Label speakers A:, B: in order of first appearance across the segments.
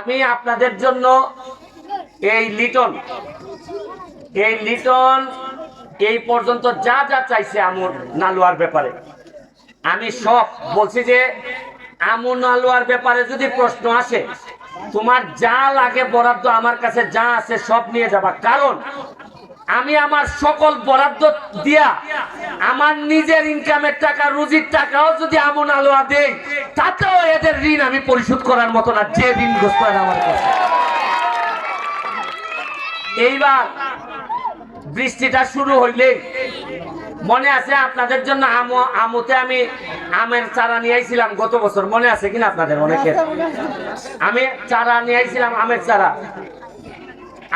A: আমি আপনাদের জন্য এই লিটন এই পর্যন্ত যা যা চাইছে আমু নালুয়ার ব্যাপারে আমি সব বলছি যে আমু নালুয়ার ব্যাপারে যদি প্রশ্ন আসে তোমার যা লাগে বরাদ্দ আমার কাছে যা আছে সব নিয়ে যাবা, কারণ আমি আমার সকল বরাদ্দ দিয়া আমার নিজের ইনকামের টাকা রুজির টাকাও যদি আমু নালুয়া দেই তাতেও এদের ঋণ আমি পরিশোধ করার মতো না, যে ঋণগ্রস্ত আমার কাছে। এইবার বৃষ্টিটা শুরু হইলে মনে আছে আপনাদের জন্য আমুতে আমি আমের চারা নিয়ে আইছিলাম গত বছর, মনে আছে কিনা আপনাদের অনেকের? আমি চারা নিয়ে আইছিলাম আমের চারা।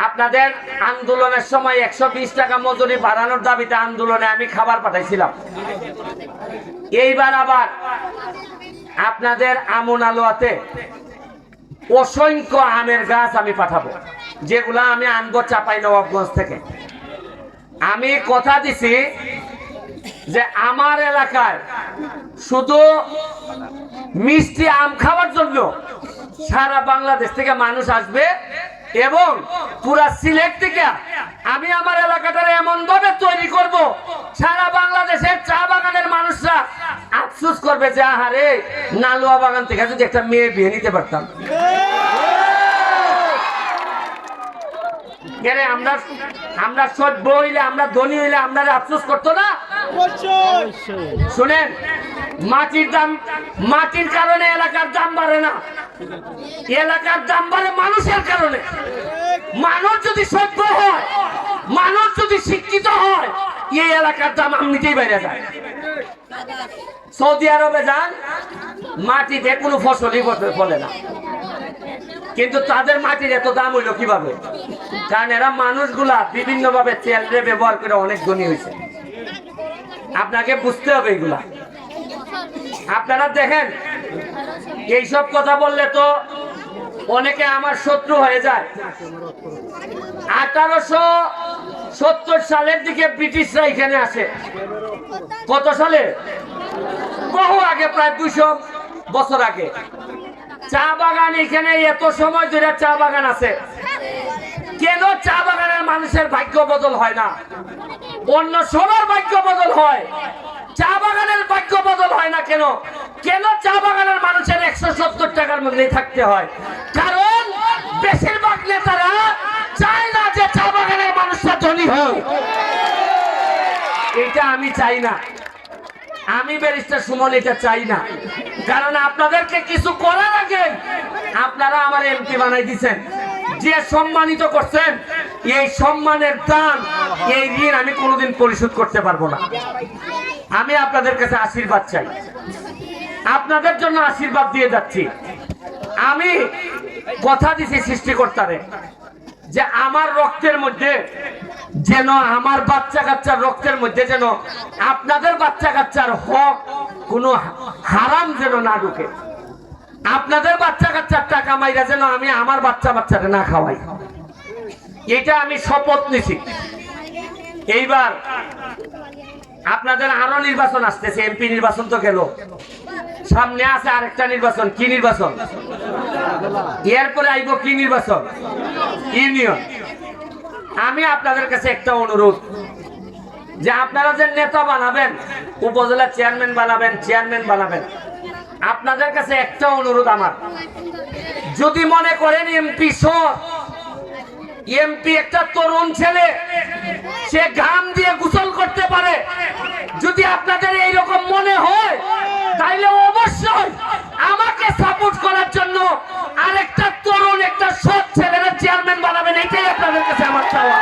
A: আপনাদের আন্দোলনের সময় 120 টাকা মজুরি বাড়ানোর দাবিতে আন্দোলনে আমি খাবার পাঠাইছিলাম। এইবার আবার আপনাদের আমু নালুয়াতে অসংখ্য আমের গাছ আমি পাঠাবো, যেগুলা আমি আনবো চাঁপাইনবাবগঞ্জ থেকে। আমি কথা দিছি যে আমার এলাকায় শুধু মিষ্টি আম খাওয়ার জন্য সারা বাংলাদেশ থেকে মানুষ আসবে এবং পুরা সিলেট থেকে আমি আমার এলাকাটা এমন ভাবে তৈরি করব সারা বাংলাদেশের চা বাগানের মানুষরা আফসোস করবে যে আহারে নালুয়া বাগান থেকে যদি একটা মেয়ে বিয়ে নিতে পারতাম। আমরা সভ্য হইলে, আমরা ধনী হইলে আমরা আফসোস করতো না? শুনেন, মাটির কারণে এলাকার দাম বাড়ে না, এলাকার দাম বাড়ে মানুষের কারণে। মানুষ যদি সভ্য হয়, মানুষ যদি শিক্ষিত হয়, এই এলাকার দাম এমনিতেই বেড়ে যায়। সৌদি আরবে যান, মাটিতে কোনো ফসলই ফলে না, কিন্তু তাদের মাটির এত দাম হইলো কিভাবে? কারণ এরা মানুষগুলা বিভিন্ন ভাবে তেলরে ব্যবহার করে অনেক ধনী হয়েছে। আপনাকে বুঝতে হবে এগুলা। আপনারা দেখেন, এইসব কথা বললে তো অনেকে আমার শত্রু হয়ে যায়। 1870 সালের দিকে ব্রিটিশরা এখানে আসে। কত সালে? বহু আগে, প্রায় 200 বছর আগে। চা বাগান এখানে এত সময় ধরে চা বাগান আছে, কেন চা বাগানের মানুষের ভাগ্য বদল হয় না? অন্য সবার ভাগ্য বদল হয়, চা বাগানের ভাগ্য বদল হয় না কেন? কেন চা বাগানের মানুষের 170 টাকার মধ্যে থাকতে হয়? কারণ বেশিরভাগ নেতারা চায় না যে চা বাগানের মানুষরা ধনী হোক। এটা আমি চাই না, আমি ব্যারিস্টার সুমন এটা চাই না। কারণ আপনাদেরকে কিছু করার আগে আপনারা আমার এমপি বানাই দিচ্ছেন, যে সম্মানিত করছেন, এই সম্মানের দাম, এই ঋণ আমি কোনোদিন পরিশোধ করতে পারবো না। আমি আপনাদের কাছে আশীর্বাদ চাই, আপনাদের জন্য আশীর্বাদ দিয়ে যাচ্ছি। আমি কথা দিছি সৃষ্টিকর্তারে যে আমার রক্তের মধ্যে যেন, আমার বাচ্চা কাচ্চার রক্তের মধ্যে যেন আপনাদের বাচ্চা কাচ্চার হক কোনো হারাম যেন না ঢুকে। আপনাদের বাচ্চা কাচ্চার টাকা মাইরা যেন আমি আমার বাচ্চারে না খাওয়াই, এটা আমি শপথ নিছি। এইবার আপনাদের আরো নির্বাচন আসতেছে, এমপি নির্বাচন তো গেল, সামনে আছে আরেকটা নির্বাচন। কি নির্বাচন? এরপরে আইব কি নির্বাচন? ইউনিয়ন। আমি আপনাদের কাছে একটা অনুরোধ, যে আপনারা যে নেতা বানাবেন, উপজেলা চেয়ারম্যান বানাবেন, আপনাদের কাছে একটা অনুরোধ আমার, যদি মনে করেন এমপি একটা তরুণ ছেলে, সে ঘাম দিয়ে গোসল করতে পারে, যদি আপনাদের এইরকম মনে হয়, তাইলে অবশ্যই আমাকে সাপোর্ট করার জন্য আরেকটা তরুণ, একটা সৎ ছেলেরা চেয়ারম্যান বানাবেন, এটাই আপনাদের কাছে আমার চাওয়া।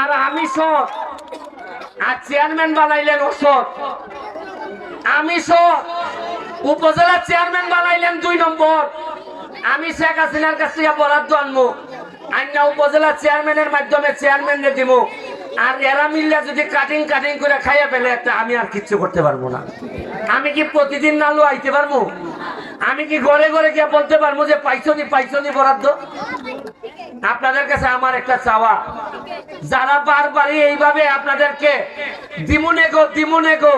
A: আর আমি সৎ, আর চেয়ারম্যান বানাইলেন অসৎ। আমি সৎ, উপজেলা চেয়ারম্যান বানাইলেন 2 নম্বর। আমি শেখ হাসিনার কাছ থেকে বরাদ্দ আনবো, আইনা উপজেলা চেয়ারম্যানের মাধ্যমে চেয়ারম্যানকে দিব। আর এরা মিললে যদি কাটিং করে খাইয়া ফেলে একটা, আমি আর কিচ্ছু করতে পারবো না। আমি কি প্রতিদিন নালু আইতে পারবো? আমি কি ঘরে ঘরে গিয়ে বলতে পারবো যে পাইছনি বরাদ্দ? আপনাদের কাছে আমার একটা চাওয়া, যারা বারবারই এইভাবে আপনাদেরকে দিমুনে গো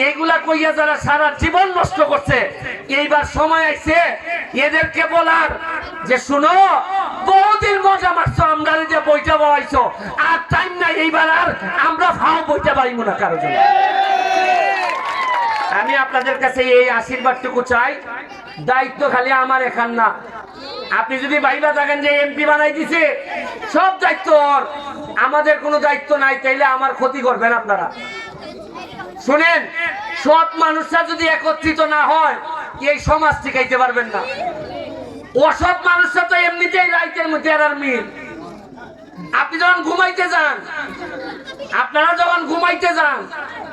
A: এইগুলা কইয়া যারা সারা জীবন নষ্ট করছে, এইবার সময় আইছে এদেরকে বলার যে শুনো, বহুদিন মজা মারছো, আমরা যে বইটা বইছো, আর টাইম নাই, এইবার আর আমরা ভাও বইটা পারিব না কারো জন্য। আমি আপনাদের কাছে এই আশীর্বাদটুকু চাই, দায়িত্ব খালি আমার এখান না। আপনি যদি ভাইবা থাকেন যে এমপি বানাই দিছে সব দায়িত্ব ওর, আমাদের কোনো দায়িত্ব নাই, তাইলে আমার ক্ষতি করবেন আপনারা। শুনেন, সৎ মানুষরা যদি একত্রিত না হয় এই সমাজ টিকাইতে পারবেন না। অসৎ মানুষরা তো এমনিতেই রাইতের মধ্যে আর মিল। আপনি যখন ঘুমাইতে যান, আপনারা যখন ঘুমাইতে যান,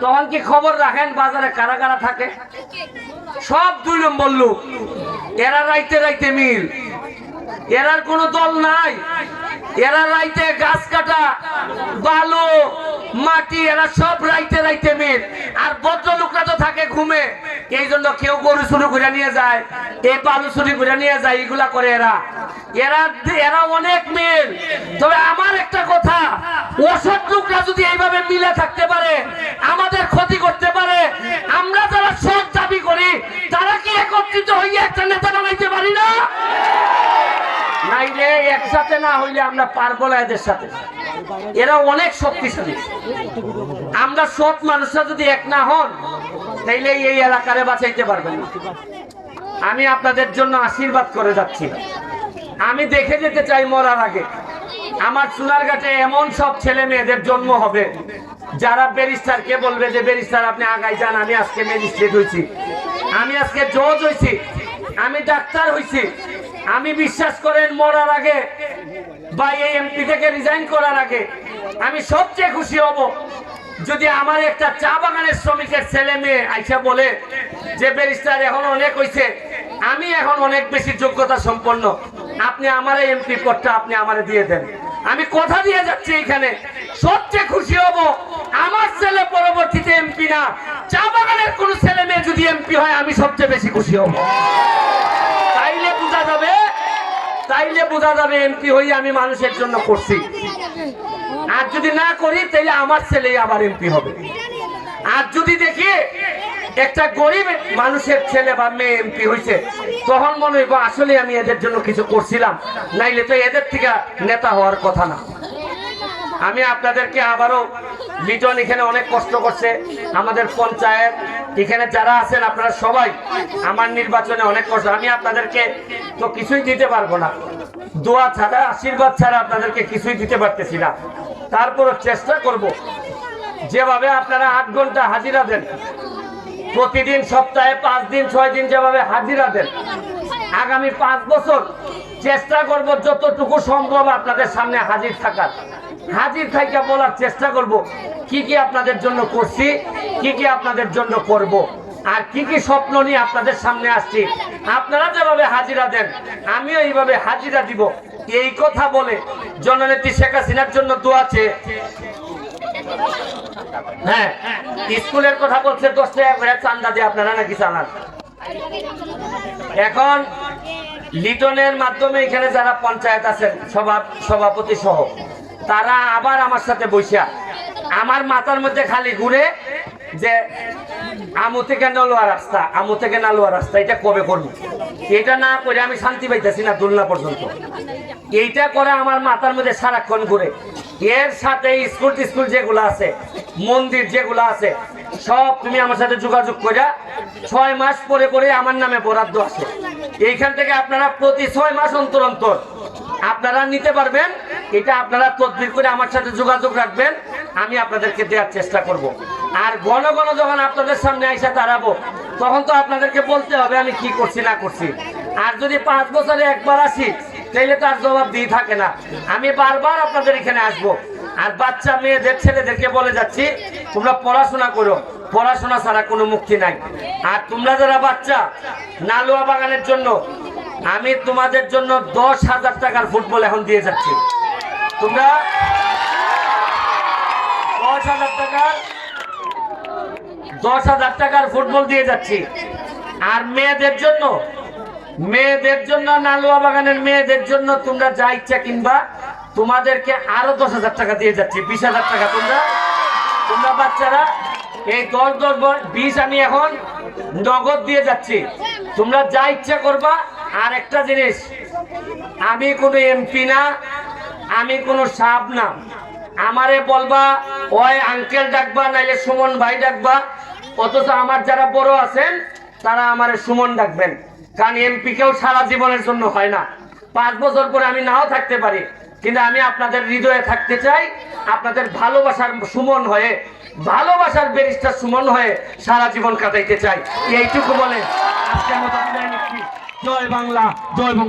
A: তখন কি খবর রাখেন বাজারে কারা কারা থাকে? সব 2 নম্বর লোক, এরা রাইতে মিল, এরার কোনো দল নাই, এরা রাইতে গাছ কাটা, বালু, মাটি, এরা সব রাইতে মিল। আর ভদ্রলোকরা তো থাকে ঘুমে, এই জন্য কেউ গরু চুরি করে নিয়ে যায়, এই বালু চুরি করে নিয়ে যায়, এগুলা করে এরা অনেক মিল। তবে আমার একটা কথা, অসৎ লোকরা যদি এইভাবে মিলে থাকতে পারে, আমাদের ক্ষতি করতে পারে, আমরা যারা সৎ দাবি করি তারা কি একত্রিত হইয়া একটা নেতা বানাইতে পারি না? নাইলে একসাথে না হইলে আমরা পারবো না এদের সাথে। এরা অনেক শক্তিশালী। আমরা সৎ মানুষরা যদি এক না হন, তাইলে এই এলাকারে বাঁচাইতে পারবেন না। আমি আপনাদের জন্য আশীর্বাদ করে যাচ্ছি। আমি দেখে যেতে চাই মরার আগে আমার সোনারঘাটে এমন সব ছেলে মেয়েদের জন্ম হবে যারা ব্যারিস্টারকে বলবে যে ব্যারিস্টার আপনি আগাই যান, আমি আজকে ম্যাজিস্ট্রেট হয়েছি, আমি আজকে জজ হয়েছি, আমি ডাক্তার হয়েছি। আমি বিশ্বাস করেন মরার আগে বা এই এমপি থেকে রিজাইন করার আগে আমি সবচেয়ে খুশি হব যদি আমার একটা চা বাগানের শ্রমিকের ছেলে মেয়ে আইসা বলে যে ব্যারিস্টার এখন অনেক হয়েছে, আমি এখন অনেক বেশি যোগ্যতা সম্পন্ন, আপনি আমার এমপি পদটা আপনি আমারে দিয়ে দেন। আমি কথা দিয়ে যাচ্ছি, এখানে সবচেয়ে খুশি হব আমার ছেলে পরবর্তীতে এমপি না, চা বাগানের কোন ছেলে মেয়ে যদি এমপি হয় আমি সবচেয়ে বেশি খুশি হব। তাইলে বোঝা যাবে এমপি হই আমি মানুষের জন্য করছি। আর যদি না করি তাইলে আমার ছেলে আবার এমপি হবে। আর যদি দেখি একটা গরিব মানুষের ছেলে বা মেয়ে এমপি হয়েছে, তখন মনে হইব আসলে আমি এদের জন্য কিছু করছিলাম, নাইলে তো এদের থেকে নেতা হওয়ার কথা না। আমি আপনাদেরকে আবারও, লিটন এখানে অনেক কষ্ট করছে, আমাদের পঞ্চায়েত এখানে যারা আছেন আপনারা সবাই আমার নির্বাচনে অনেক কষ্ট। আমি আপনাদেরকে তো কিছুই দিতে পারবো না, দোয়া ছাড়া, আশীর্বাদ ছাড়া আপনাদেরকে কিছুই দিতে পারতেছি না। তারপরও চেষ্টা করব, যেভাবে আপনারা 8 ঘন্টা হাজিরা দেন প্রতিদিন, সপ্তাহে 5 দিন 6 দিন যেভাবে হাজিরা দেন, আগামী 5 বছর চেষ্টা করব যতটুকু সম্ভব আপনাদের সামনে হাজির থাকার। হাজির থাইকা বলার চেষ্টা করব কি কি আপনাদের জন্য করছি, কি কি আপনাদের জন্য করব, আর কি কি স্বপ্ন নিয়ে আপনাদের সামনে আসছি। আপনারা যেভাবে হাজিরা দেন আমিও এইভাবে হাজিরা দিব। এই কথা বলে জননেত্রী শেখ হাসিনার জন্য দোয়া আছে। হ্যাঁ, স্কুলের কথা বলছে 10 টাকা করে চান্দা দিয়ে আপনারা নাকি চালান। এখন লিটনের মাধ্যমে এখানে যারা পঞ্চায়েত আছেন সভাপতি সহ, তারা আবার আমার সাথে বসিয়া আমার মাথার মধ্যে খালি ঘুরে যে আমু থেকে নালোয়া রাস্তা, আমু থেকে নালোয়া রাস্তা, এটা কবে করবো? এটা না করে আমি শান্তি পাইতেছি না দুলনা পর্যন্ত। এইটা করে আমার মাথার মধ্যে সারাক্ষণ ঘুরে। এর সাথে স্কুল যেগুলো আছে, মন্দির যেগুলো আছে, সব তুমি আমার সাথে যোগাযোগ করে 6 মাস পরে পরে আমার নামে বরাদ্দ আসে। এইখান থেকে আপনারা প্রতি 6 মাস অন্তর অন্তর আপনারা নিতে পারবেন। এটা আপনারা তদবির করে আমার সাথে যোগাযোগ রাখবেন, আমি আপনাদেরকে দেওয়ার চেষ্টা করব। আর ঘন ঘন যখন আপনাদের সামনে আইসা দাঁড়াবো, তখন তো আপনাদেরকে বলতে হবে আমি কি করছি না করছি। আর যদি 5 বছরে একবার আসি তাইলে তার জবাব দিয়ে থাকে না। আমি বারবার আপনাদের এখানে আসবো। আর বাচ্চা মেয়েদের, ছেলেদেরকে বলে যাচ্ছি, তোমরা পড়াশোনা করো, পড়াশোনা ছাড়া কোনো মুক্তি নাই। আর তোমরা যারা বাচ্চা, নালুয়া বাগানের জন্য আমি তোমাদের জন্য 10,000 টাকার ফুটবল এখন দিয়ে যাচ্ছি। তোমরা 10,000 টাকার ফুটবল দিয়ে যাচ্ছি। আর মেয়েদের জন্য নালুয়া বাগানের মেয়েদের জন্য তোমরা যা ইচ্ছা কিনবা, তোমাদেরকে আরো 10,000 টাকা দিয়ে যাচ্ছি, 20,000 টাকা। তোমরা বাচ্চারা এই 10-20 আমি এখন নগদ দিয়ে যাচ্ছি, তোমরা যা ইচ্ছা করবা। আর একটা জিনিস, আমি কোনো এমপি না, আমি কোনো সাপ না। আমারে বলবা ওই আঙ্কেল ডাকবা, নাইলে সুমন ভাই ডাকবা, অথচ আমার যারা বড় আছেন তারা আমারে সুমন ডাকবেন। কারণ এমপি কেউ সারা জীবনের জন্য হয় না, 5 বছর পরে আমি নাও থাকতে পারি, কিন্তু আমি আপনাদের হৃদয়ে থাকতে চাই, আপনাদের ভালোবাসার সুমন হয়ে, ভালোবাসার ব্যারিস্টার সুমন হয়ে সারা জীবন কাটাইতে চাই। এইটুকু বলে আজকের মতো বিদায় নিচ্ছি। জয় বাংলা, জয় বাংলা।